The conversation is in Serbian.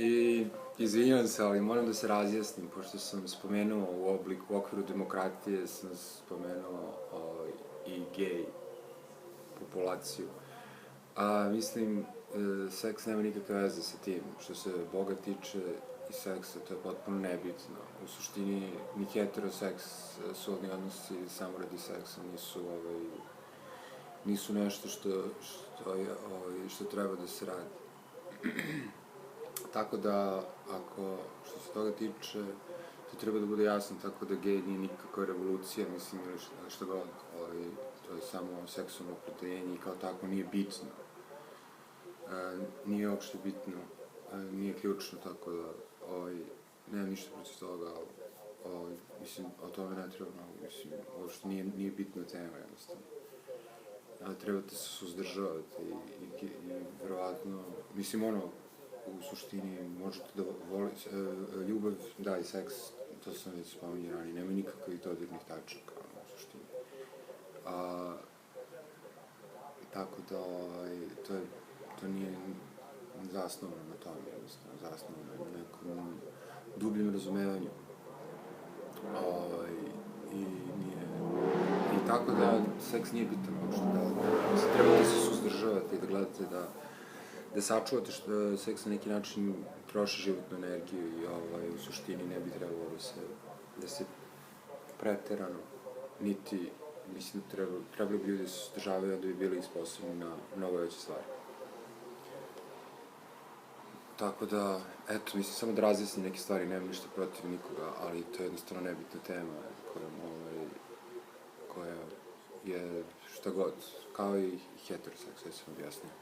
I izvinjavam se, ali moram da se razjasnim, pošto sam spomenuo u okviru demokratije, sam spomenuo i gej populaciju. Mislim, seks nema nikakve veze sa tim. Što se Boga tiče i seksa, to je potpuno nebitno. U suštini, ni heteroseksualni odnosi samo radi seksa nisu nešto što treba da se radi. Tako da, što se toga tiče, to treba da bude jasno, tako da gej nije nikakva revolucija, mislim, ili šta god, to je samo seksualno opredeljenje i kao tako nije bitno. Nije uopšte bitno, nije ključno, tako da, nemam ništa protiv toga, mislim, o tome ne treba mnogo, mislim, uopšte nije bitna tema, jednostavno. Trebate se suzdržavati i verovatno, mislim, u suštini možete da volite, ljubav, da, i seks, to sam već spominjao ranije, nema nikakvih dodirnih tačaka, u suštini. Tako da, to nije zasnovano na tome, jednostavno, zasnovano na nekom dubljem razumevanju. I tako da, seks nije bitan uopšte, da trebate se suzdržavati i da gledate da sačuvate što seks na neki način troši životnu energiju i u suštini ne bi trebalo da se preterano, niti, mislim da trebali bi ljudi da se suzdržavaju da bi bili sposobni na mnogo veće stvari. Tako da, eto, mislim, samo da razjasnim neke stvari, nemam ništa protiv nikoga, ali to je jednostavno nebitna tema koja je šta god, kao i heteroseks, ja sam objasnio.